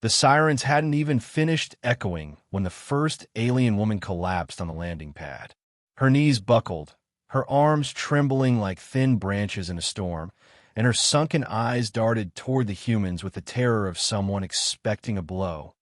The sirens hadn't even finished echoing when the first alien woman collapsed on the landing pad. Her knees buckled, her arms trembling like thin branches in a storm, and her sunken eyes darted toward the humans with the terror of someone expecting a blow,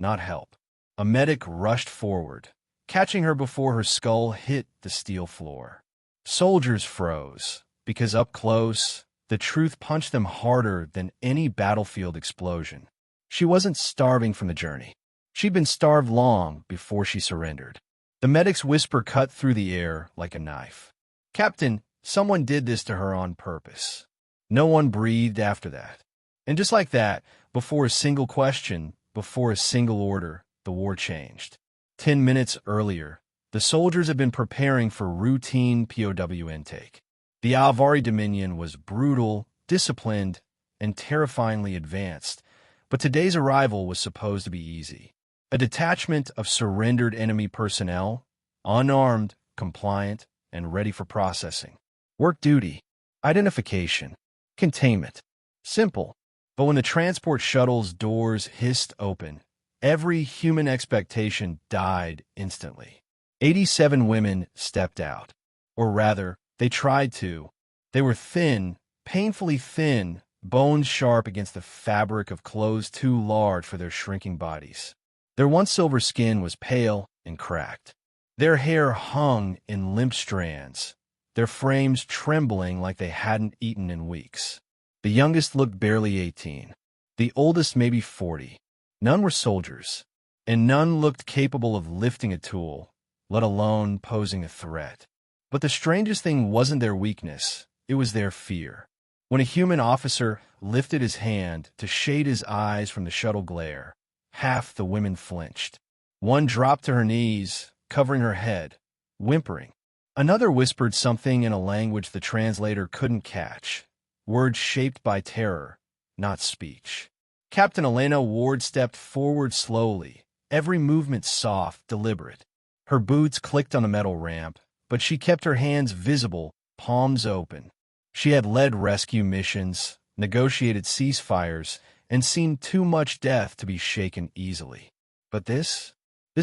not help. A medic rushed forward, catching her before her skull hit the steel floor. Soldiers froze, because up close, the truth punched them harder than any battlefield explosion. She wasn't starving from the journey. She'd been starved long before she surrendered. The medic's whisper cut through the air like a knife. "Captain, someone did this to her on purpose." No one breathed after that. And just like that, before a single question, before a single order, the war changed. 10 minutes earlier, the soldiers had been preparing for routine POW intake. The Alvari Dominion was brutal, disciplined, and terrifyingly advanced, but today's arrival was supposed to be easy. A detachment of surrendered enemy personnel, unarmed, compliant, and ready for processing. Work duty, identification, containment. Simple. But when the transport shuttle's doors hissed open, every human expectation died instantly. 87 women stepped out. Or rather, they tried to. They were thin, painfully thin, bones sharp against the fabric of clothes too large for their shrinking bodies. Their once silver skin was pale and cracked. Their hair hung in limp strands, their frames trembling like they hadn't eaten in weeks. The youngest looked barely 18, the oldest maybe 40. None were soldiers, and none looked capable of lifting a tool, let alone posing a threat. But the strangest thing wasn't their weakness, it was their fear. When a human officer lifted his hand to shade his eyes from the shuttle glare, half the women flinched. One dropped to her knees, covering her head, whimpering. Another whispered something in a language the translator couldn't catch, words shaped by terror, not speech. Captain Elena Ward stepped forward slowly, every movement soft, deliberate. Her boots clicked on the metal ramp, but she kept her hands visible, palms open. She had led rescue missions, negotiated ceasefires, and seen too much death to be shaken easily. But this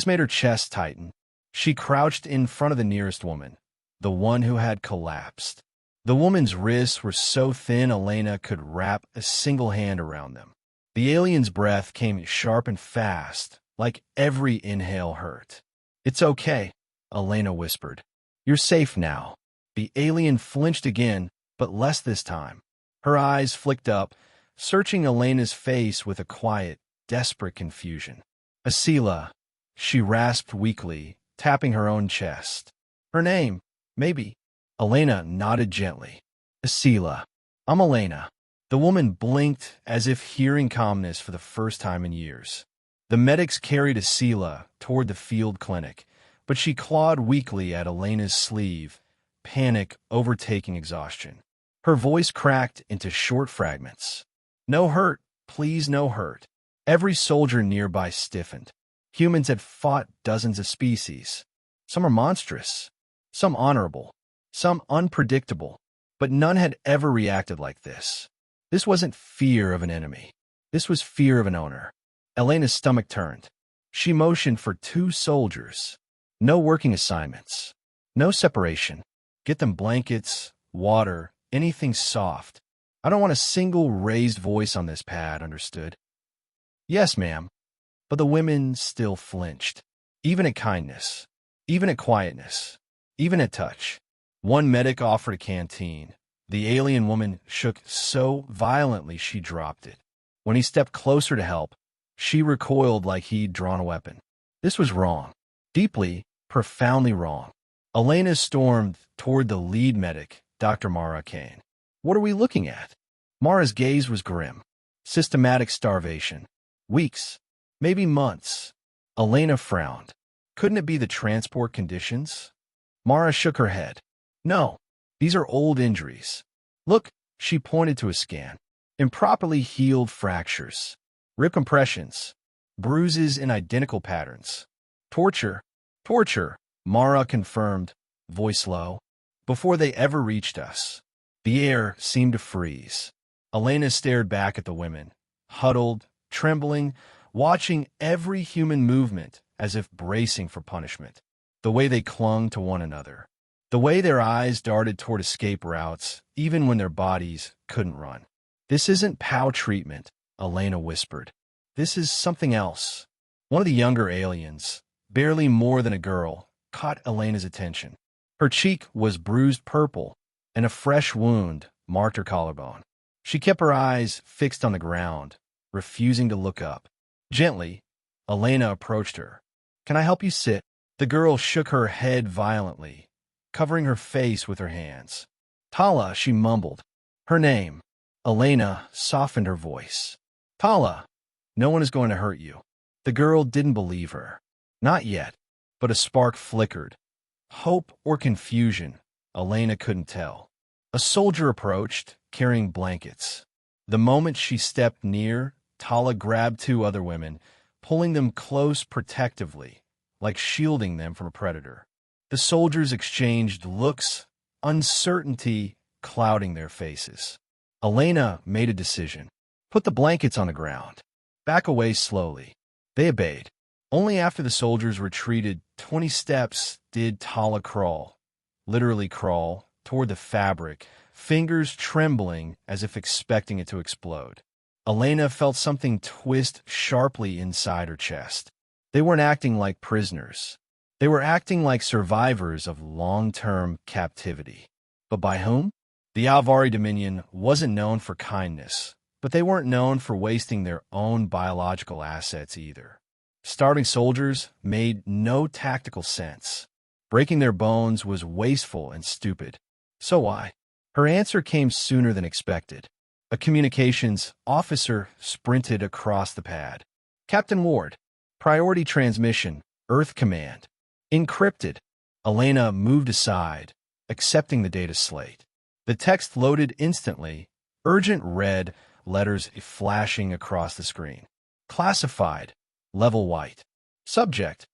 made her chest tighten. She crouched in front of the nearest woman, the one who had collapsed. The woman's wrists were so thin Elena could wrap a single hand around them. The alien's breath came sharp and fast, like every inhale hurt. "It's okay," Elena whispered. "You're safe now." The alien flinched again, but less this time. Her eyes flicked up, searching Elena's face with a quiet, desperate confusion. "Asila," she rasped weakly, tapping her own chest. "Her name, maybe." Elena nodded gently. "Asila. I'm Elena." The woman blinked as if hearing calmness for the first time in years. The medics carried Asila toward the field clinic, but she clawed weakly at Elena's sleeve, panic overtaking exhaustion. Her voice cracked into short fragments. "No hurt, please, no hurt." Every soldier nearby stiffened. Humans had fought dozens of species. Some are monstrous, some honorable, some unpredictable, but none had ever reacted like this. This wasn't fear of an enemy. This was fear of an owner. Elena's stomach turned. She motioned for 2 soldiers. No working assignments. No separation. Get them blankets, water, anything soft. I don't want a single raised voice on this pad, understood? "Yes, ma'am." But the women still flinched. Even at kindness. Even at quietness. Even at touch. One medic offered a canteen. The alien woman shook so violently she dropped it. When he stepped closer to help, she recoiled like he'd drawn a weapon. This was wrong. Deeply, profoundly wrong. Elena stormed toward the lead medic, Dr. Mara Kane. "What are we looking at?" Mara's gaze was grim. Systematic starvation. Weeks, maybe months. Elena frowned. Couldn't it be the transport conditions? Mara shook her head. "No, these are old injuries. Look," she pointed to a scan. "Improperly healed fractures. Rib compressions. Bruises in identical patterns. Torture. Torture," Mara confirmed, voice low. "Before they ever reached us." The air seemed to freeze. Elena stared back at the women, huddled, trembling, watching every human movement as if bracing for punishment. The way they clung to one another. The way their eyes darted toward escape routes, even when their bodies couldn't run. "This isn't POW treatment," Elena whispered. "This is something else." One of the younger aliens, barely more than a girl, caught Elena's attention. Her cheek was bruised purple, and a fresh wound marked her collarbone. She kept her eyes fixed on the ground, refusing to look up. Gently, Elena approached her. "Can I help you sit?" The girl shook her head violently, covering her face with her hands. "Tala," she mumbled. Her name. Elena softened her voice. "Tala, no one is going to hurt you." The girl didn't believe her. Not yet, but a spark flickered. Hope or confusion, Elena couldn't tell. A soldier approached, carrying blankets. The moment she stepped near, Tala grabbed two other women, pulling them close protectively, like shielding them from a predator. The soldiers exchanged looks, uncertainty clouding their faces. Elena made a decision. "Put the blankets on the ground. Back away slowly." They obeyed. Only after the soldiers retreated 20 steps did Tala crawl, literally crawl, toward the fabric, fingers trembling as if expecting it to explode. Elena felt something twist sharply inside her chest. They weren't acting like prisoners. They were acting like survivors of long-term captivity. But by whom? The Alvari Dominion wasn't known for kindness, but they weren't known for wasting their own biological assets either. Starting soldiers made no tactical sense. Breaking their bones was wasteful and stupid. So why? Her answer came sooner than expected. A communications officer sprinted across the pad. "Captain Ward, priority transmission, Earth Command. Encrypted." Elena moved aside, accepting the data slate. The text loaded instantly, urgent red letters flashing across the screen. Classified, level white. Subject,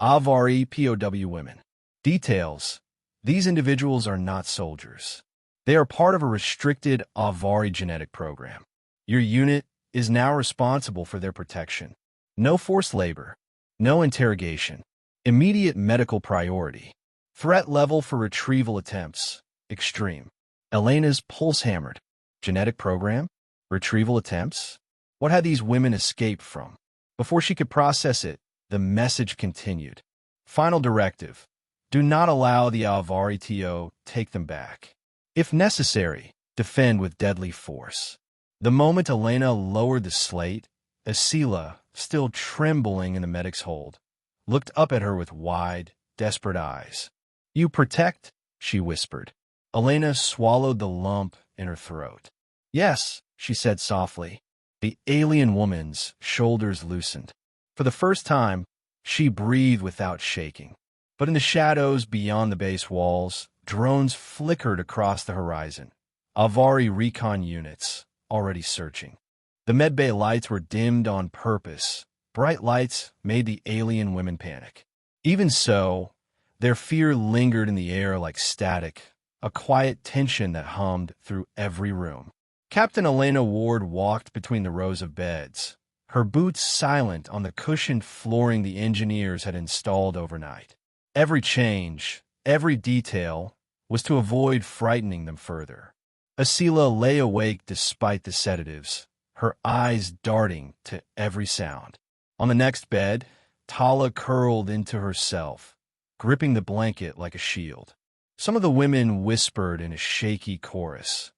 Alvari POW women. Details, these individuals are not soldiers. They are part of a restricted Alvari genetic program. Your unit is now responsible for their protection. No forced labor, no interrogation. Immediate medical priority. Threat level for retrieval attempts, extreme. Elena's pulse hammered. Genetic program? Retrieval attempts? What had these women escaped from? Before she could process it, the message continued. Final directive. Do not allow the Alvari TO take them back. If necessary, defend with deadly force. The moment Elena lowered the slate, Asila, still trembling in the medic's hold, looked up at her with wide, desperate eyes. "You protect?" she whispered. Elena swallowed the lump in her throat. "Yes," she said softly. The alien woman's shoulders loosened. For the first time, she breathed without shaking. But in the shadows beyond the base walls, drones flickered across the horizon. Alvari recon units, already searching. The medbay lights were dimmed on purpose. Bright lights made the alien women panic. Even so, their fear lingered in the air like static, a quiet tension that hummed through every room. Captain Elena Ward walked between the rows of beds, her boots silent on the cushioned flooring the engineers had installed overnight. Every change, every detail, was to avoid frightening them further. Asila lay awake despite the sedatives, her eyes darting to every sound. On the next bed, Tala curled into herself, gripping the blanket like a shield. Some of the women whispered in a shaky chorus,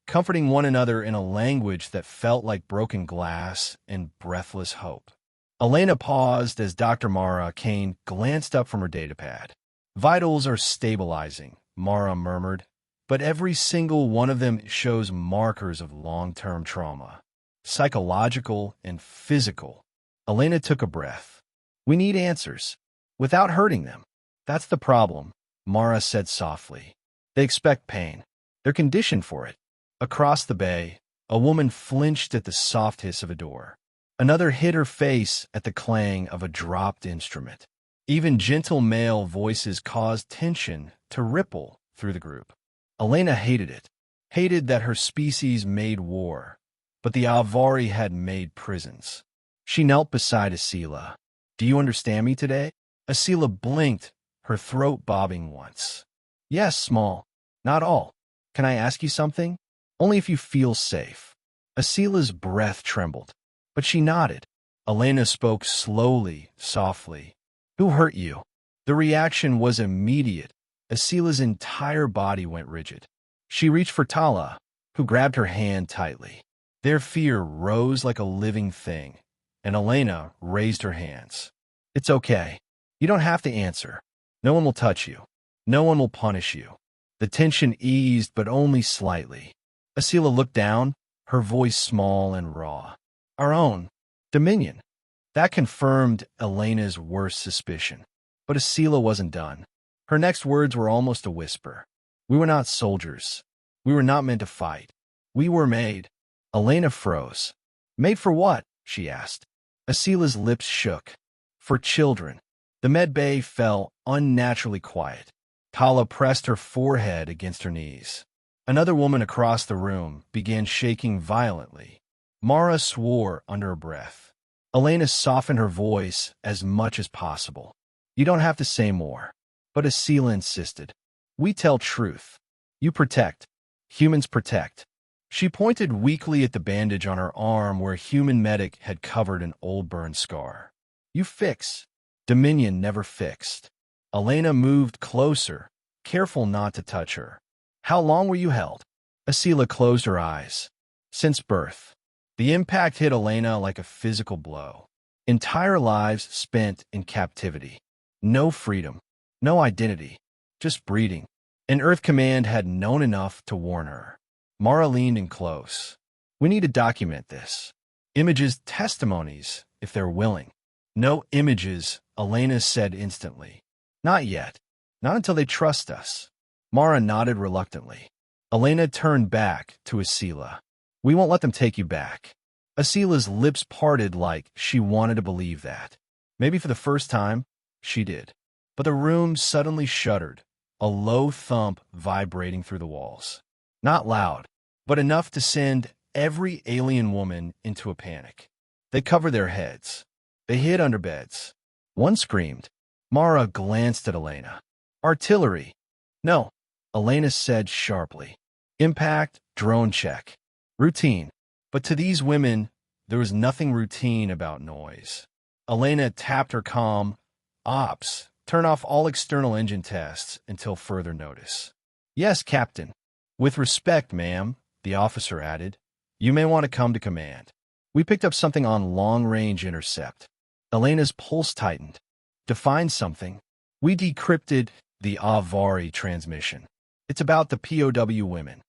comforting one another in a language that felt like broken glass and breathless hope. Elena paused as Dr. Mara Kane glanced up from her datapad. "Vitals are stabilizing," Mara murmured, "but every single one of them shows markers of long-term trauma, psychological and physical." Elena took a breath. "We need answers, without hurting them." "That's the problem," Mara said softly. "They expect pain. They're conditioned for it." Across the bay, a woman flinched at the soft hiss of a door. Another hid her face at the clang of a dropped instrument. Even gentle male voices caused tension to ripple through the group. Elena hated it, hated that her species made war, but the Alvari had made prisons. She knelt beside Asila. Do you understand me today? Asila blinked, her throat bobbing once. Yes, small. Not all. Can I ask you something? Only if you feel safe. Asila's breath trembled, but she nodded. Elena spoke slowly, softly. Who hurt you? The reaction was immediate. Asila's entire body went rigid. She reached for Tala, who grabbed her hand tightly. Their fear rose like a living thing, and Elena raised her hands. It's okay. You don't have to answer. No one will touch you. No one will punish you. The tension eased, but only slightly. Asila looked down, her voice small and raw. Our own. Dominion. That confirmed Elena's worst suspicion. But Asila wasn't done. Her next words were almost a whisper. We were not soldiers. We were not meant to fight. We were made. Elena froze. Made for what? She asked. Asila's lips shook. For children. The med bay fell unnaturally quiet. Tala pressed her forehead against her knees. Another woman across the room began shaking violently. Mara swore under her breath. Elena softened her voice as much as possible. You don't have to say more. But Asila insisted. We tell truth. You protect. Humans protect. She pointed weakly at the bandage on her arm where a human medic had covered an old burn scar. You fix. Dominion never fixed. Elena moved closer, careful not to touch her. How long were you held? Asila closed her eyes. Since birth. The impact hit Elena like a physical blow. Entire lives spent in captivity. No freedom. No identity. Just breeding. And Earth Command had known enough to warn her. Mara leaned in close. We need to document this. Images, testimonies, if they're willing. No images, Elena said instantly. Not yet. Not until they trust us. Mara nodded reluctantly. Elena turned back to Asila. We won't let them take you back. Asila's lips parted like she wanted to believe that. Maybe for the first time, she did. But the room suddenly shuddered, a low thump vibrating through the walls. Not loud, but enough to send every alien woman into a panic. They covered their heads. They hid under beds. One screamed. Mara glanced at Elena. Artillery. No, Elena said sharply. Impact, drone check. Routine. But to these women, there was nothing routine about noise. Elena tapped her comm. Ops, turn off all external engine tests until further notice. Yes, Captain. With respect, ma'am, the officer added. You may want to come to command. We picked up something on long-range intercept. Elena's pulse tightened. Define something. We decrypted the Avari transmission. It's about the POW women.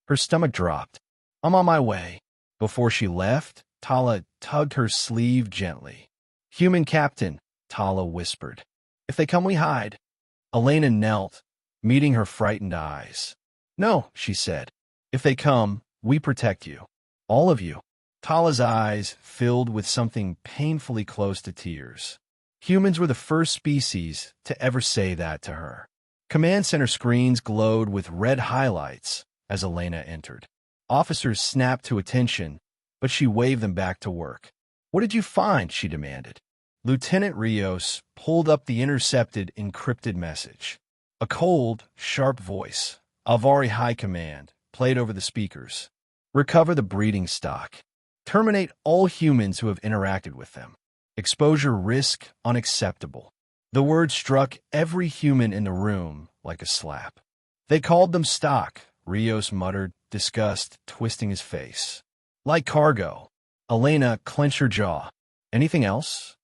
Her stomach dropped. I'm on my way. Before she left, Tala tugged her sleeve gently. Human captain, Tala whispered. If they come, we hide. Elena knelt, meeting her frightened eyes. No, she said. If they come, we protect you. All of you. Tala's eyes filled with something painfully close to tears. Humans were the first species to ever say that to her. Command center screens glowed with red highlights as Elena entered. Officers snapped to attention, but she waved them back to work. What did you find? She demanded. Lieutenant Rios pulled up the intercepted encrypted message. A cold, sharp voice, Avari High Command, played over the speakers. Recover the breeding stock. Terminate all humans who have interacted with them. Exposure risk unacceptable. The word struck every human in the room like a slap. They called them stock, Rios muttered, disgust twisting his face. Like cargo. Elena clenched her jaw. Anything else?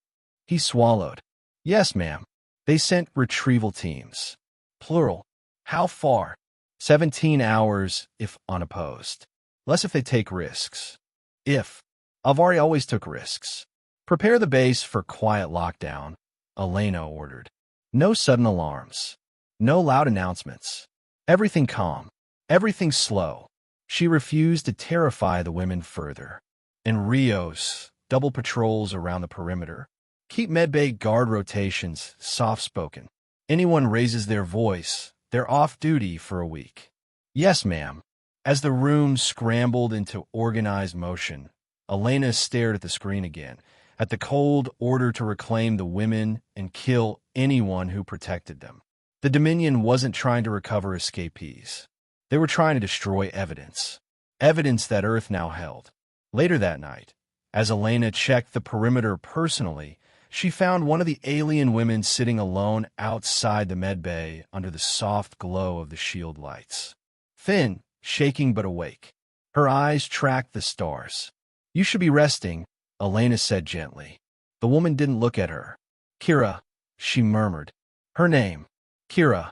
He swallowed. Yes, ma'am. They sent retrieval teams. Plural. How far? 17 hours if unopposed. Less if they take risks. If. Avari always took risks. Prepare the base for quiet lockdown, Elena ordered. No sudden alarms. No loud announcements. Everything calm. Everything slow. She refused to terrify the women further. In Rios, double patrols around the perimeter. Keep medbay guard rotations soft-spoken. Anyone raises their voice, they're off duty for a week. Yes, ma'am. As the room scrambled into organized motion, Elena stared at the screen again, at the cold order to reclaim the women and kill anyone who protected them. The Dominion wasn't trying to recover escapees. They were trying to destroy evidence. Evidence that Earth now held. Later that night, as Elena checked the perimeter personally, she found one of the alien women sitting alone outside the medbay under the soft glow of the shield lights. Thin, shaking but awake. Her eyes tracked the stars. "You should be resting," Elena said gently. The woman didn't look at her. "Kira," she murmured. Her name. "Kira,"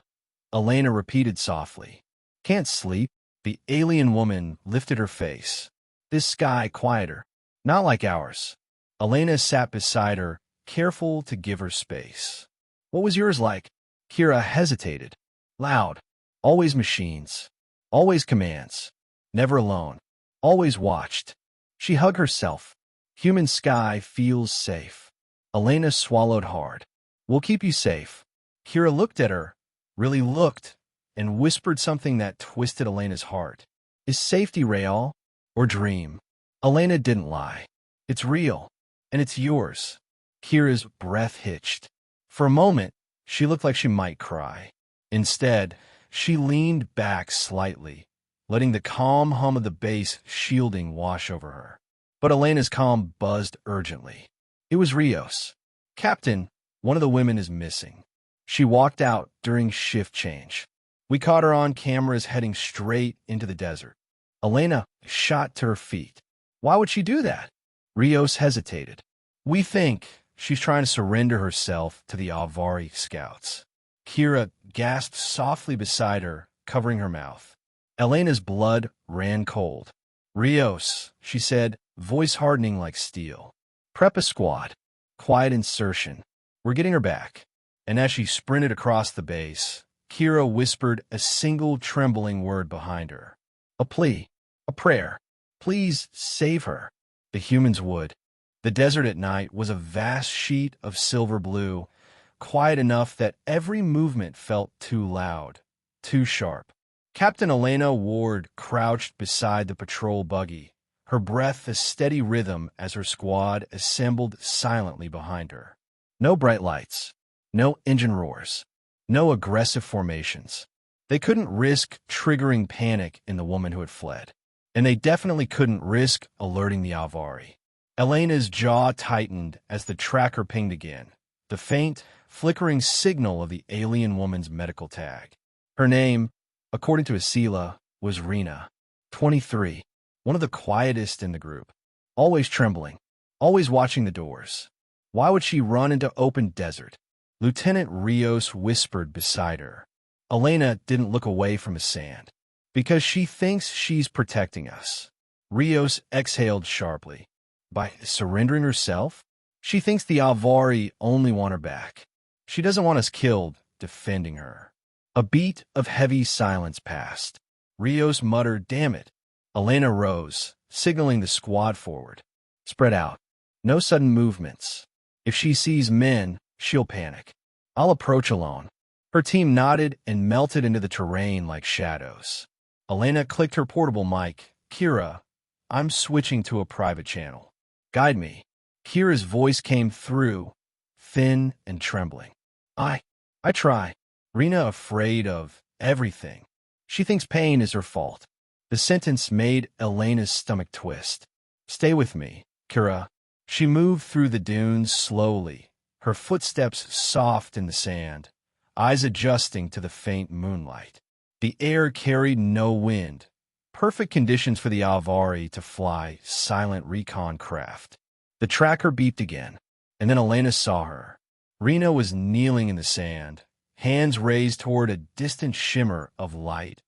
Elena repeated softly. "Can't sleep?" The alien woman lifted her face. "This sky quieter. Not like ours." Elena sat beside her, careful to give her space. "What was yours like?" Kira hesitated. "Loud. Always machines. Always commands. Never alone. Always watched." She hugged herself. "Human sky feels safe." Elena swallowed hard. "We'll keep you safe." Kira looked at her, really looked, and whispered something that twisted Elena's heart. "Is safety real or dream?" Elena didn't lie. "It's real, and it's yours." Kira's breath hitched. For a moment, she looked like she might cry. Instead, she leaned back slightly, letting the calm hum of the base shielding wash over her. But Elena's calm buzzed urgently. It was Rios. "Captain, one of the women is missing. She walked out during shift change. We caught her on cameras heading straight into the desert." Elena shot to her feet. "Why would she do that?" Rios hesitated. "We think she's trying to surrender herself to the Alvari scouts." Kira gasped softly beside her, covering her mouth. Elena's blood ran cold. "Rios," she said, voice hardening like steel. "Prep a squad. Quiet insertion. We're getting her back." And as she sprinted across the base, Kira whispered a single trembling word behind her. A plea. A prayer. "Please save her." The humans would. The desert at night was a vast sheet of silver blue, quiet enough that every movement felt too loud, too sharp. Captain Elena Ward crouched beside the patrol buggy, her breath a steady rhythm as her squad assembled silently behind her. No bright lights, no engine roars, no aggressive formations. They couldn't risk triggering panic in the woman who had fled, and they definitely couldn't risk alerting the Alvari. Elena's jaw tightened as the tracker pinged again, the faint, flickering signal of the alien woman's medical tag. Her name, according to Asila, was Rena, 23, one of the quietest in the group, always trembling, always watching the doors. Why would she run into open desert? Lieutenant Rios whispered beside her. Elena didn't look away from the sand. "Because she thinks she's protecting us." Rios exhaled sharply. "By surrendering herself? She thinks the Alvari only want her back. She doesn't want us killed defending her." A beat of heavy silence passed. Rios muttered, "Damn it." Elena rose, signaling the squad forward. "Spread out. No sudden movements. If she sees men, she'll panic. I'll approach alone." Her team nodded and melted into the terrain like shadows. Elena clicked her portable mic. "Kira, I'm switching to a private channel. Guide me." Kira's voice came through, thin and trembling. I try." Rena afraid of everything. She thinks pain is her fault. The sentence made Elena's stomach twist. "Stay with me, Kira." She moved through the dunes slowly, her footsteps soft in the sand, eyes adjusting to the faint moonlight. The air carried no wind, perfect conditions for the Alvari to fly silent recon craft. The tracker beeped again, and then Elena saw her. Rena was kneeling in the sand, hands raised toward a distant shimmer of light,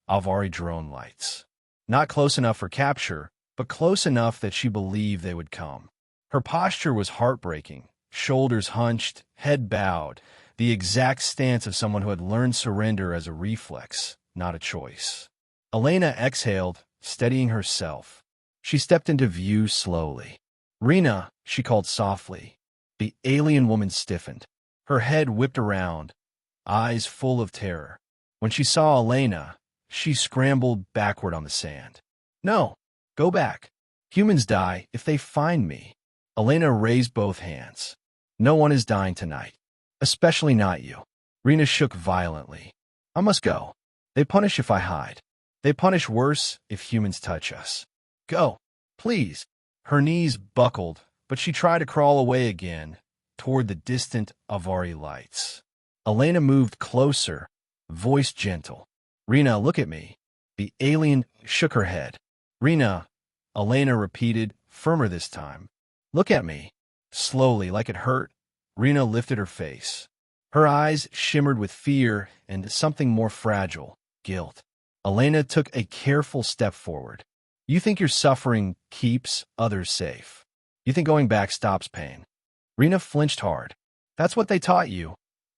Alvari drone lights. Not close enough for capture, but close enough that she believed they would come. Her posture was heartbreaking, shoulders hunched, head bowed, the exact stance of someone who had learned surrender as a reflex, not a choice. Elena exhaled, steadying herself. She stepped into view slowly. "Rena," she called softly. The alien woman stiffened. Her head whipped around, eyes full of terror. When she saw Elena, she scrambled backward on the sand. "No, go back. Humans die if they find me." Elena raised both hands. No one is dying tonight. Especially not you. Rena shook violently. I must go. They punish if I hide. They punish worse if humans touch us. Go, please. Her knees buckled, but she tried to crawl away again, toward the distant Avari lights. Elena moved closer, voice gentle. Rena, look at me. The alien shook her head. Rena, Elena repeated, firmer this time. Look at me. Slowly, like it hurt, Rena lifted her face. Her eyes shimmered with fear and something more fragile, guilt. Elena took a careful step forward. You think your suffering keeps others safe. You think going back stops pain. Rena flinched hard. That's what they taught you,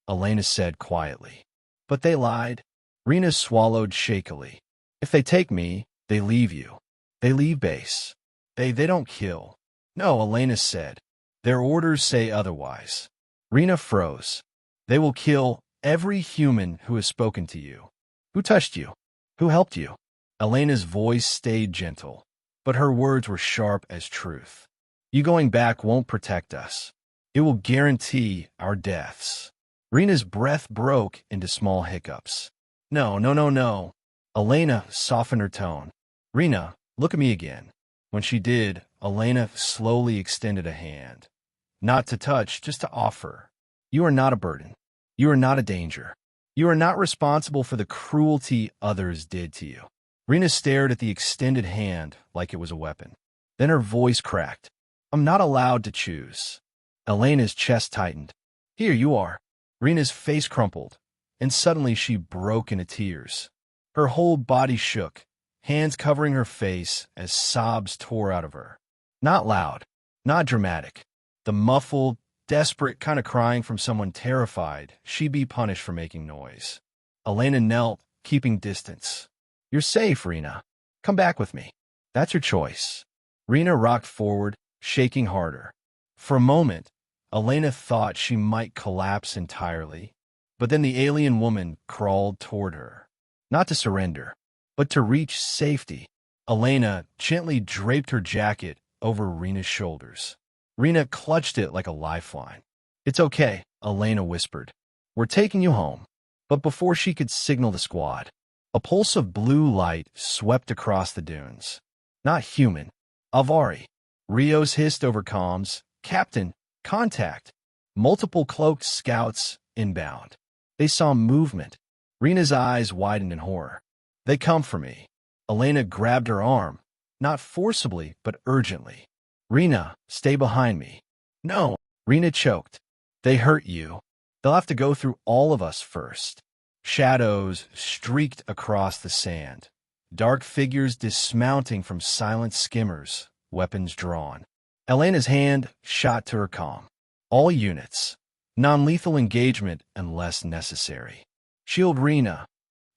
Elena said quietly. But they lied. Rena swallowed shakily. If they take me, they leave you. They leave base. They don't kill. No, Elena said. Their orders say otherwise. Rena froze. They will kill every human who has spoken to you. Who touched you? Who helped you? Elena's voice stayed gentle, but her words were sharp as truth. You going back won't protect us. It will guarantee our deaths. Rena's breath broke into small hiccups. No, no, no, no. Elena softened her tone. Rena, look at me again. When she did, Elena slowly extended a hand. Not to touch, just to offer. You are not a burden. You are not a danger. You are not responsible for the cruelty others did to you. Rena stared at the extended hand like it was a weapon. Then her voice cracked. I'm not allowed to choose. Elena's chest tightened. Here you are. Rena's face crumpled, and suddenly she broke into tears. Her whole body shook, hands covering her face as sobs tore out of her. Not loud, not dramatic. The muffled, desperate kind of crying from someone terrified she'd be punished for making noise. Elena knelt, keeping distance. You're safe, Rena. Come back with me. That's your choice. Rena rocked forward, shaking harder. For a moment, Elena thought she might collapse entirely, but then the alien woman crawled toward her. Not to surrender, but to reach safety. Elena gently draped her jacket over Rena's shoulders. Rena clutched it like a lifeline. It's okay, Elena whispered. We're taking you home. But before she could signal the squad, a pulse of blue light swept across the dunes. Not human. Avari. Rios hissed over comms. Captain, contact. Multiple cloaked scouts inbound. They saw movement. Rena's eyes widened in horror. They come for me. Elena grabbed her arm, not forcibly, but urgently. Rena, stay behind me. No, Rena choked. They hurt you. They'll have to go through all of us first. Shadows streaked across the sand. Dark figures dismounting from silent skimmers, weapons drawn. Elena's hand shot to her comm. All units. Non-lethal engagement unless necessary. Shield Rena.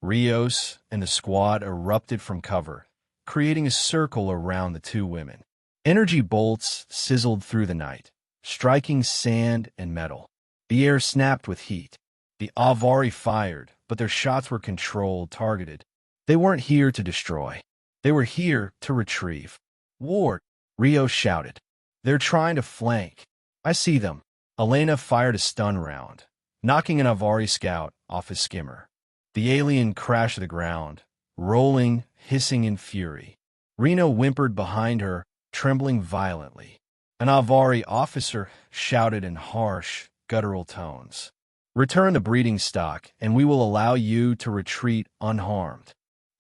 Rios and the squad erupted from cover, creating a circle around the two women. Energy bolts sizzled through the night, striking sand and metal. The air snapped with heat. The Avari fired, but their shots were controlled, targeted. They weren't here to destroy. They were here to retrieve. Ward, Rios shouted. They're trying to flank. I see them. Elena fired a stun round, knocking an Avari scout off his skimmer. The alien crashed to the ground, rolling, hissing in fury. Rena whimpered behind her, trembling violently. An Avari officer shouted in harsh, guttural tones. Return the breeding stock, and we will allow you to retreat unharmed.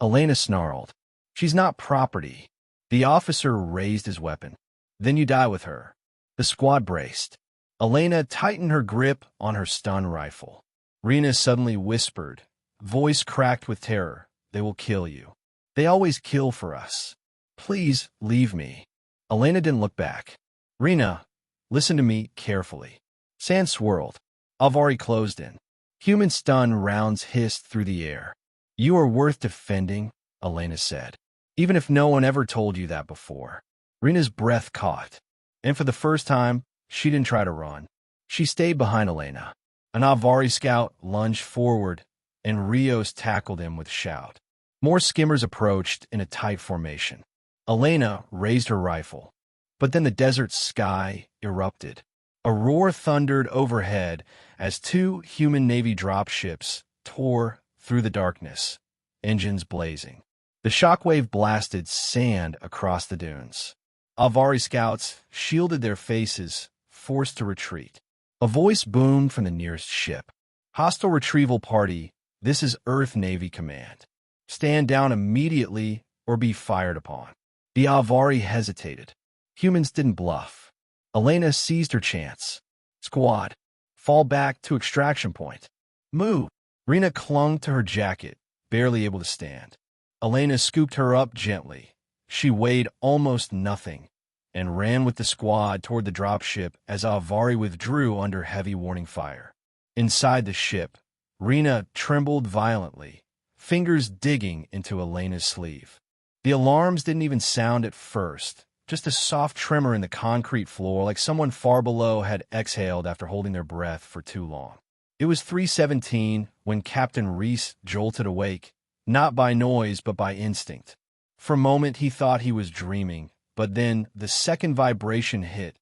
Elena snarled. She's not property. The officer raised his weapon. Then you die with her. The squad braced. Elena tightened her grip on her stun rifle. Rena suddenly whispered, voice cracked with terror. They will kill you. They always kill for us. Please leave me. Elena didn't look back. Rena, listen to me carefully. Sand swirled. Avari closed in. Human stun rounds hissed through the air. You are worth defending, Elena said. Even if no one ever told you that before. Rena's breath caught. And for the first time, she didn't try to run. She stayed behind Elena. An Avari scout lunged forward, and Rios tackled him with a shout. More skimmers approached in a tight formation. Elena raised her rifle. But then the desert sky erupted. A roar thundered overhead as two human Navy dropships tore through the darkness, engines blazing. The shockwave blasted sand across the dunes. Avari scouts shielded their faces, forced to retreat. A voice boomed from the nearest ship. "Hostile retrieval party, this is Earth Navy Command. Stand down immediately or be fired upon." The Avari hesitated. Humans didn't bluff. Elena seized her chance. "Squad, fall back to extraction point. Move." Rena clung to her jacket, barely able to stand. Elena scooped her up gently. She weighed almost nothing and ran with the squad toward the dropship as Avari withdrew under heavy warning fire. Inside the ship, Rena trembled violently, fingers digging into Elena's sleeve. The alarms didn't even sound at first, just a soft tremor in the concrete floor like someone far below had exhaled after holding their breath for too long. It was 3:17 when Captain Reese jolted awake, not by noise but by instinct. For a moment he thought he was dreaming, but then the second vibration hit,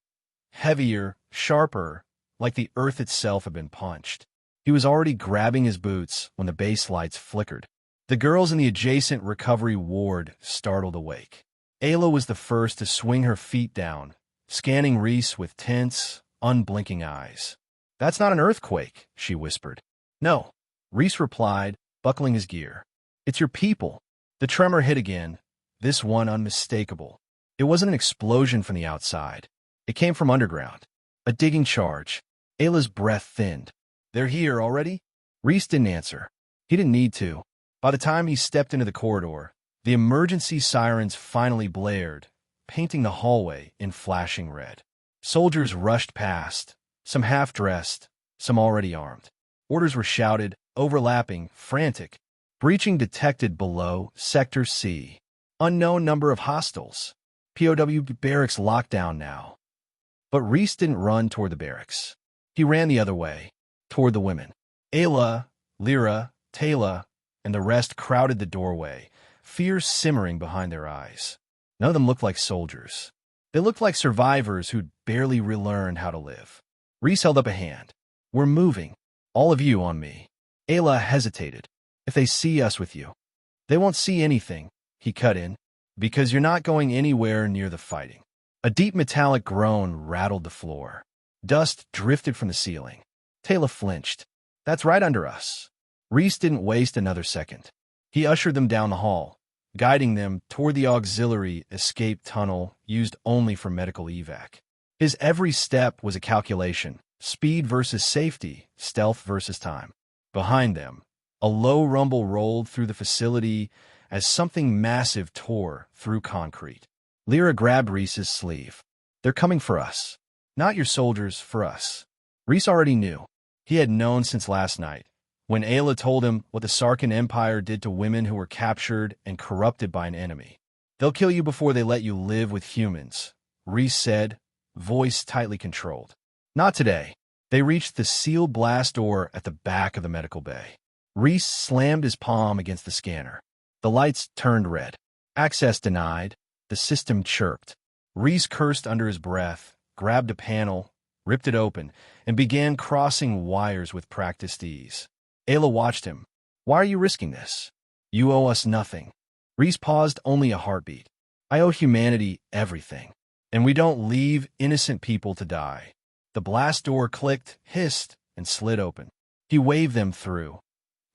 heavier, sharper, like the earth itself had been punched. He was already grabbing his boots when the base lights flickered. The girls in the adjacent recovery ward startled awake. Ayla was the first to swing her feet down, scanning Reese with tense, unblinking eyes. "That's not an earthquake," she whispered. "No," Reese replied, buckling his gear. "It's your people." The tremor hit again, this one unmistakable. It wasn't an explosion from the outside. It came from underground. A digging charge. Ayla's breath thinned. "They're here already?" Reese didn't answer. He didn't need to. By the time he stepped into the corridor, the emergency sirens finally blared, painting the hallway in flashing red. Soldiers rushed past, some half-dressed, some already armed. Orders were shouted, overlapping, frantic. Breaching detected below Sector C. Unknown number of hostiles. POW barracks locked down now. But Reese didn't run toward the barracks. He ran the other way, toward the women. Ayla, Lyra, Taylor, and the rest crowded the doorway, fear simmering behind their eyes. None of them looked like soldiers. They looked like survivors who'd barely relearned how to live. Reese held up a hand. "We're moving. All of you on me." Ayla hesitated. "If they see us with you." "They won't see anything," he cut in, "because you're not going anywhere near the fighting." A deep metallic groan rattled the floor. Dust drifted from the ceiling. Taylor flinched. "That's right under us." Reese didn't waste another second. He ushered them down the hall, guiding them toward the auxiliary escape tunnel used only for medical evac. His every step was a calculation, speed versus safety, stealth versus time. Behind them, a low rumble rolled through the facility as something massive tore through concrete. Lyra grabbed Reese's sleeve. "They're coming for us. Not your soldiers, for us." Reese already knew. He had known since last night, when Ayla told him what the Sarkin Empire did to women who were captured and corrupted by an enemy. "They'll kill you before they let you live with humans," Reese said, voice tightly controlled. "Not today." They reached the sealed blast door at the back of the medical bay. Reese slammed his palm against the scanner. The lights turned red. "Access denied." The system chirped. Reese cursed under his breath, grabbed a panel, ripped it open, and began crossing wires with practiced ease. Ayla watched him. "Why are you risking this? You owe us nothing." Reese paused only a heartbeat. "I owe humanity everything. And we don't leave innocent people to die." The blast door clicked, hissed, and slid open. He waved them through,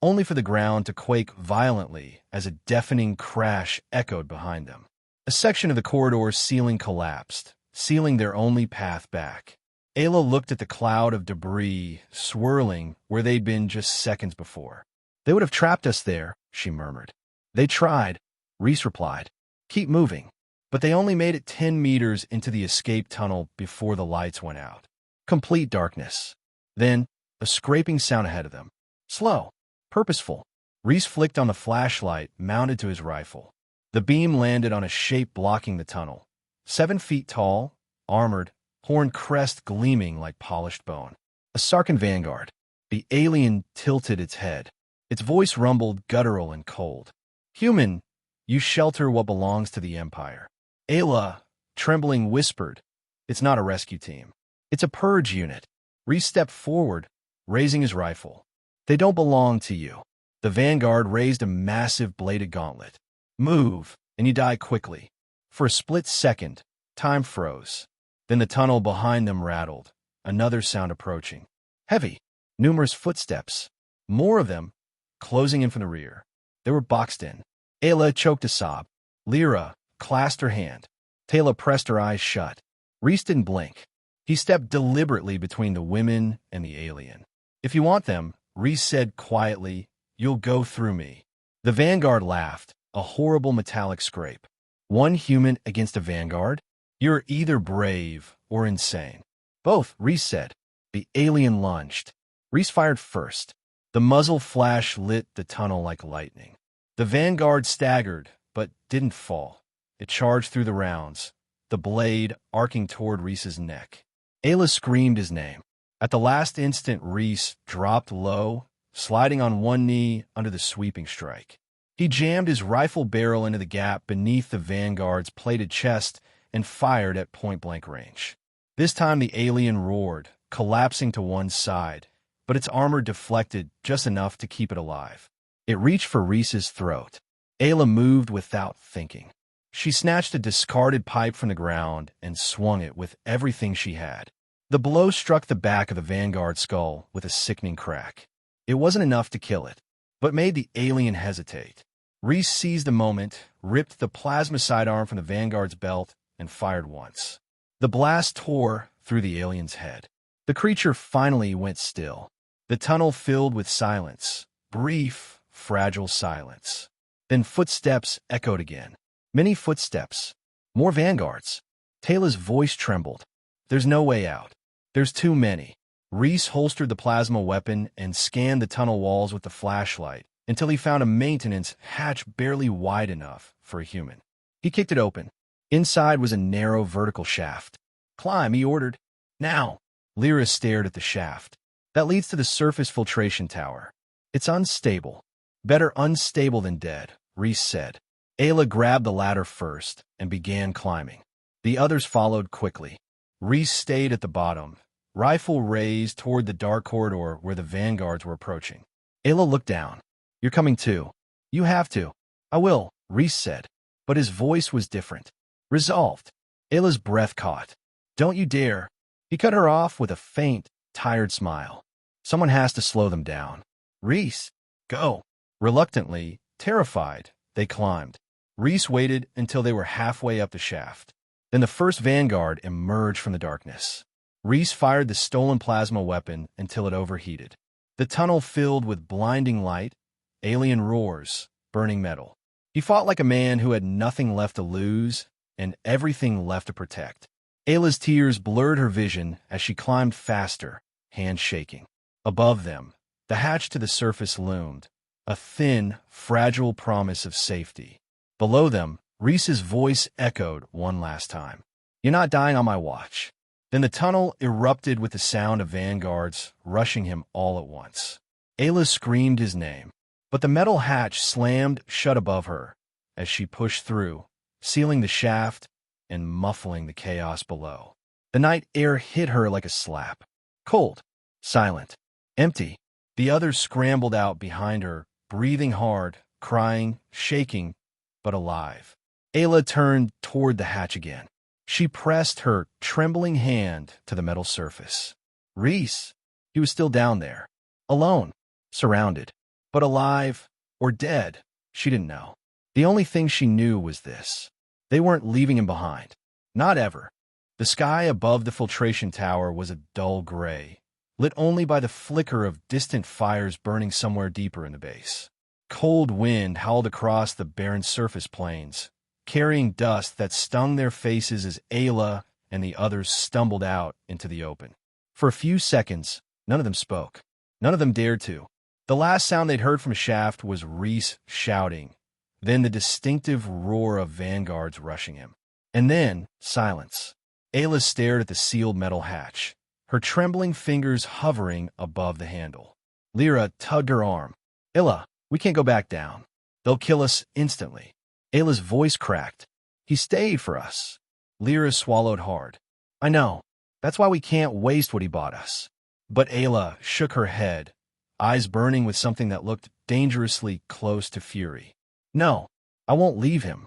only for the ground to quake violently as a deafening crash echoed behind them. A section of the corridor's ceiling collapsed, sealing their only path back. Ayla looked at the cloud of debris swirling where they'd been just seconds before. "They would have trapped us there," she murmured. "They tried," Reese replied. "Keep moving." But they only made it 10 meters into the escape tunnel before the lights went out. Complete darkness. Then, a scraping sound ahead of them. Slow, purposeful. Reese flicked on the flashlight mounted to his rifle. The beam landed on a shape blocking the tunnel. 7 feet tall, armored, horned crest gleaming like polished bone. A Sarkin vanguard. The alien tilted its head. Its voice rumbled guttural and cold. "Human, you shelter what belongs to the Empire." Ayla, Trembling whispered, "It's not a rescue team. It's a purge unit." Reese stepped forward, raising his rifle. "They don't belong to you." The vanguard raised a massive bladed gauntlet. "Move, and you die quickly." For a split second, time froze. Then the tunnel behind them rattled, another sound approaching. Heavy, numerous footsteps. More of them, closing in from the rear. They were boxed in. Ayla choked a sob. Lyra clasped her hand. Taylor pressed her eyes shut. Reese didn't blink. He stepped deliberately between the women and the alien. "If you want them," Reese said quietly, "you'll go through me." The vanguard laughed, a horrible metallic scrape. "One human against a vanguard? You're either brave or insane." "Both," Reese said. The alien lunged. Reese fired first. The muzzle flash lit the tunnel like lightning. The vanguard staggered, but didn't fall. It charged through the rounds, the blade arcing toward Reese's neck. Ayla screamed his name. At the last instant, Reese dropped low, sliding on one knee under the sweeping strike. He jammed his rifle barrel into the gap beneath the vanguard's plated chest and fired at point-blank range. This time the alien roared, collapsing to one side, but its armor deflected just enough to keep it alive. It reached for Reese's throat. Ayla moved without thinking. She snatched a discarded pipe from the ground and swung it with everything she had. The blow struck the back of the vanguard's skull with a sickening crack. It wasn't enough to kill it, but made the alien hesitate. Reese seized the moment, ripped the plasma sidearm from the vanguard's belt, and fired once. The blast tore through the alien's head. The creature finally went still. The tunnel filled with silence, brief, fragile silence. Then footsteps echoed again. Many footsteps. More vanguards. Taylor's voice trembled. "There's no way out. There's too many." Reese holstered the plasma weapon and scanned the tunnel walls with the flashlight until he found a maintenance hatch barely wide enough for a human. He kicked it open. Inside was a narrow vertical shaft. "Climb," he ordered. "Now." Lyra stared at the shaft. "That leads to the surface filtration tower. It's unstable. Better unstable than dead," Reese said. Ayla grabbed the ladder first and began climbing. The others followed quickly. Reese stayed at the bottom, rifle raised toward the dark corridor where the vanguards were approaching. Ayla looked down. "You're coming too." "You have to." "I will," Reese said, but his voice was different. Resolved. Ayla's breath caught. "Don't you dare." He cut her off with a faint, tired smile. "Someone has to slow them down." "Reese, go." Reluctantly, terrified, they climbed. Reese waited until they were halfway up the shaft. Then the first vanguard emerged from the darkness. Reese fired the stolen plasma weapon until it overheated. The tunnel filled with blinding light, alien roars, burning metal. He fought like a man who had nothing left to lose and everything left to protect. Ayla's tears blurred her vision as she climbed faster, hands shaking. Above them, the hatch to the surface loomed, a thin, fragile promise of safety. Below them, Reese's voice echoed one last time. "You're not dying on my watch." Then the tunnel erupted with the sound of vanguards rushing him all at once. Ayla screamed his name, but the metal hatch slammed shut above her as she pushed through, sealing the shaft and muffling the chaos below. The night air hit her like a slap. Cold, silent, empty. The others scrambled out behind her, breathing hard, crying, shaking, but alive. Ayla turned toward the hatch again. She pressed her trembling hand to the metal surface. Reese, he was still down there, alone, surrounded, but alive or dead, she didn't know. The only thing she knew was this. They weren't leaving him behind. Not ever. The sky above the filtration tower was a dull gray, lit only by the flicker of distant fires burning somewhere deeper in the base. Cold wind howled across the barren surface plains, carrying dust that stung their faces as Ayla and the others stumbled out into the open. For a few seconds, none of them spoke. None of them dared to. The last sound they'd heard from Shaft was Reese shouting, then the distinctive roar of vanguards rushing him. And then, silence. Ayla stared at the sealed metal hatch, her trembling fingers hovering above the handle. Lyra tugged her arm. "Ayla, we can't go back down. They'll kill us instantly." Ayla's voice cracked. "He stayed for us." Lyra swallowed hard. I know. That's why we can't waste what he bought us. But Ayla shook her head, eyes burning with something that looked dangerously close to fury. No, I won't leave him.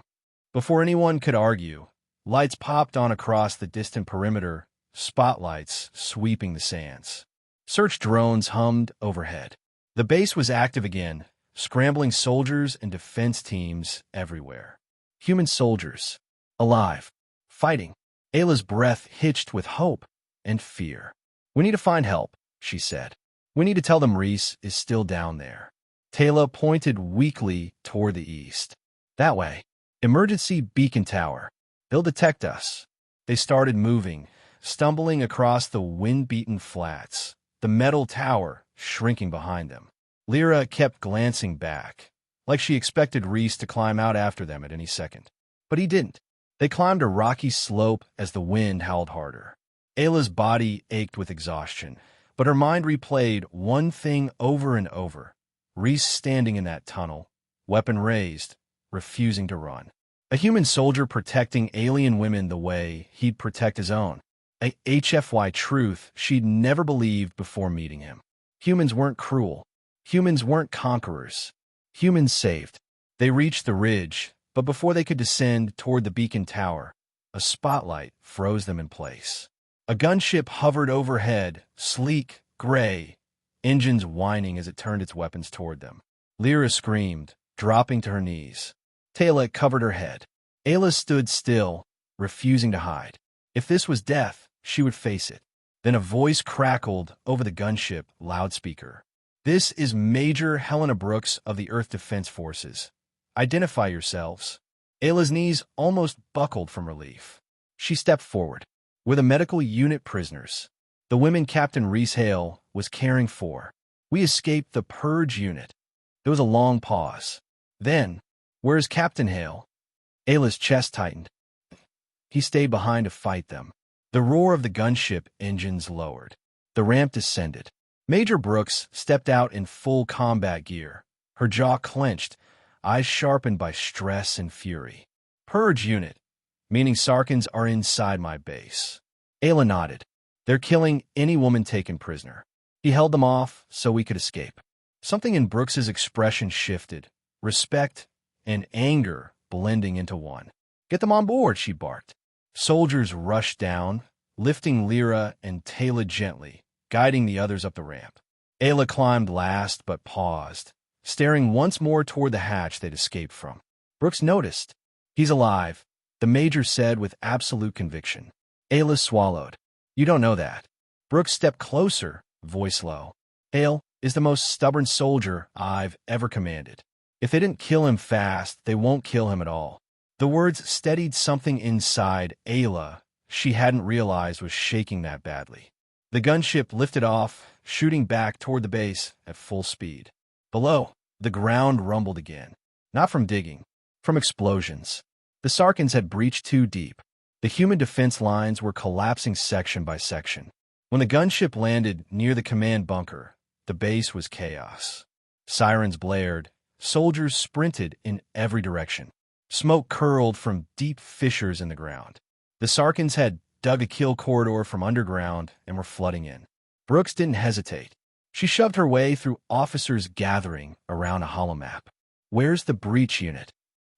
Before anyone could argue, lights popped on across the distant perimeter, spotlights sweeping the sands. Search drones hummed overhead. The base was active again, scrambling soldiers and defense teams everywhere. Human soldiers, alive, fighting. Ayla's breath hitched with hope and fear. We need to find help, she said. We need to tell them Reese is still down there. Taylor pointed weakly toward the east. That way. Emergency beacon tower. They'll detect us. They started moving, stumbling across the wind-beaten flats, the metal tower shrinking behind them. Lyra kept glancing back, like she expected Reese to climb out after them at any second. But he didn't. They climbed a rocky slope as the wind howled harder. Ayla's body ached with exhaustion, but her mind replayed one thing over and over. Reese standing in that tunnel, weapon raised, refusing to run. A human soldier protecting alien women the way he'd protect his own. A HFY truth she'd never believed before meeting him. Humans weren't cruel. Humans weren't conquerors. Humans saved. They reached the ridge, but before they could descend toward the beacon tower, a spotlight froze them in place. A gunship hovered overhead, sleek, gray, engines whining as it turned its weapons toward them. Lyra screamed, dropping to her knees. Taylor covered her head. Ayla stood still, refusing to hide. If this was death, she would face it. Then a voice crackled over the gunship loudspeaker. This is Major Helena Brooks of the Earth Defense Forces. Identify yourselves. Ayla's knees almost buckled from relief. She stepped forward. We're the medical unit prisoners. The women Captain Reese Hale was caring for. We escaped the purge unit. There was a long pause. Then, where's Captain Hale? Ayla's chest tightened. He stayed behind to fight them. The roar of the gunship engines lowered. The ramp descended. Major Brooks stepped out in full combat gear, her jaw clenched, eyes sharpened by stress and fury. Purge unit, meaning Sarkans are inside my base. Ayla nodded. They're killing any woman taken prisoner. He held them off so we could escape. Something in Brooks's expression shifted, respect and anger blending into one. Get them on board, she barked. Soldiers rushed down, lifting Lyra and Taylor gently, guiding the others up the ramp. Ayla climbed last but paused, staring once more toward the hatch they'd escaped from. Brooks noticed. He's alive, the major said with absolute conviction. Ayla swallowed. You don't know that. Brooks stepped closer, voice low. Hale is the most stubborn soldier I've ever commanded. If they didn't kill him fast, they won't kill him at all. The words steadied something inside Ayla she hadn't realized was shaking that badly. The gunship lifted off, shooting back toward the base at full speed. Below, the ground rumbled again. Not from digging, from explosions. The Sarkans had breached too deep. The human defense lines were collapsing section by section. When the gunship landed near the command bunker, the base was chaos. Sirens blared. Soldiers sprinted in every direction. Smoke curled from deep fissures in the ground. The Sarkans had dug a kill corridor from underground and were flooding in. Brooks didn't hesitate. She shoved her way through officers gathering around a holomap. Where's the breach unit?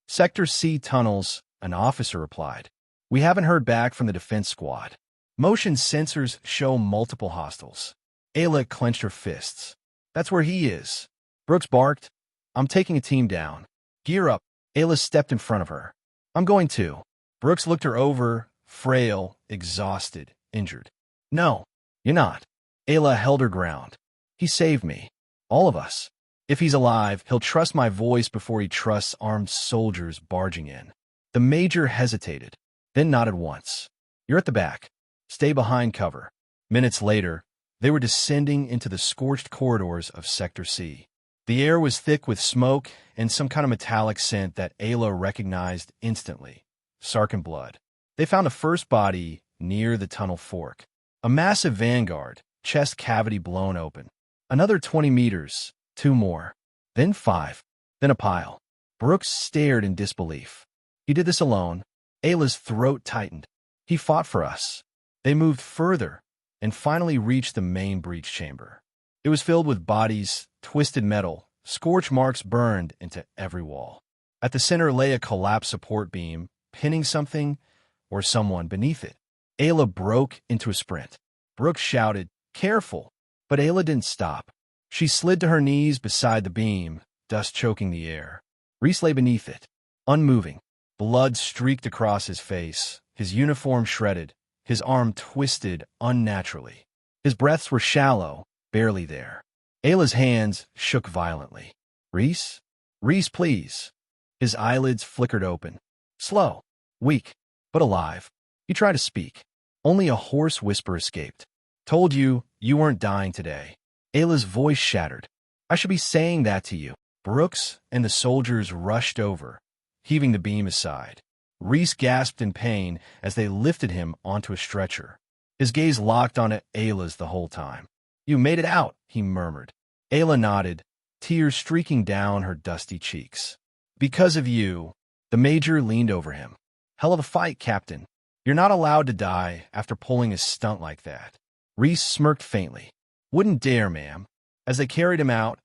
Sector C tunnels, an officer replied. We haven't heard back from the defense squad. Motion sensors show multiple hostiles. Ayla clenched her fists. That's where he is. Brooks barked. I'm taking a team down. Gear up. Ayla stepped in front of her. I'm going too. Brooks looked her over, frail, exhausted, injured. No, you're not. Ayla held her ground. He saved me. All of us. If he's alive, he'll trust my voice before he trusts armed soldiers barging in. The major hesitated, then nodded once. You're at the back. Stay behind cover. Minutes later, they were descending into the scorched corridors of Sector C. The air was thick with smoke and some kind of metallic scent that Ayla recognized instantly. Sarkan blood. They found a first body near the tunnel fork. A massive vanguard, chest cavity blown open. Another 20 meters, 2 more. Then 5. Then a pile. Brooks stared in disbelief. He did this alone. Ayla's throat tightened. He fought for us. They moved further and finally reached the main breach chamber. It was filled with bodies, twisted metal, scorch marks burned into every wall. At the center lay a collapsed support beam, pinning something or someone beneath it. Ayla broke into a sprint. Brooke shouted, "Careful!" But Ayla didn't stop. She slid to her knees beside the beam, dust choking the air. Reese lay beneath it, unmoving. Blood streaked across his face, his uniform shredded, his arm twisted unnaturally. His breaths were shallow, barely there. Ayla's hands shook violently. "Reese? Reese, please." His eyelids flickered open. Slow, weak, but alive. He tried to speak. Only a hoarse whisper escaped. "Told you, you weren't dying today." Ayla's voice shattered. "I should be saying that to you." Brooks and the soldiers rushed over, heaving the beam aside. Reese gasped in pain as they lifted him onto a stretcher. His gaze locked on Ayla's the whole time. "You made it out," he murmured. Ayla nodded, tears streaking down her dusty cheeks. "Because of you." The major leaned over him. "Hell of a fight, Captain. You're not allowed to die after pulling a stunt like that." Reese smirked faintly. "Wouldn't dare, ma'am." As they carried him out,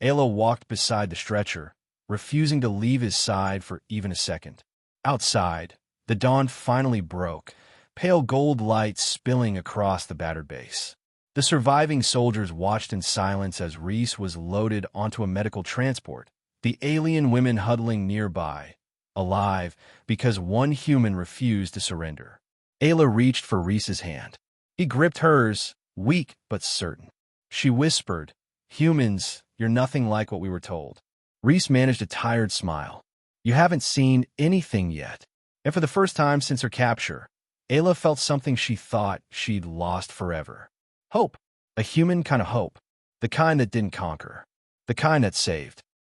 Ayla walked beside the stretcher, refusing to leave his side for even a second. Outside, the dawn finally broke, pale gold light spilling across the battered base. The surviving soldiers watched in silence as Reese was loaded onto a medical transport, the alien women huddling nearby, alive because one human refused to surrender. Ayla reached for Reese's hand. He gripped hers, weak but certain. She whispered, "Humans, you're nothing like what we were told." Reese managed a tired smile. "You haven't seen anything yet." And for the first time since her capture, Ayla felt something she thought she'd lost forever. Hope. A human kind of hope. The kind that didn't conquer. The kind that saved.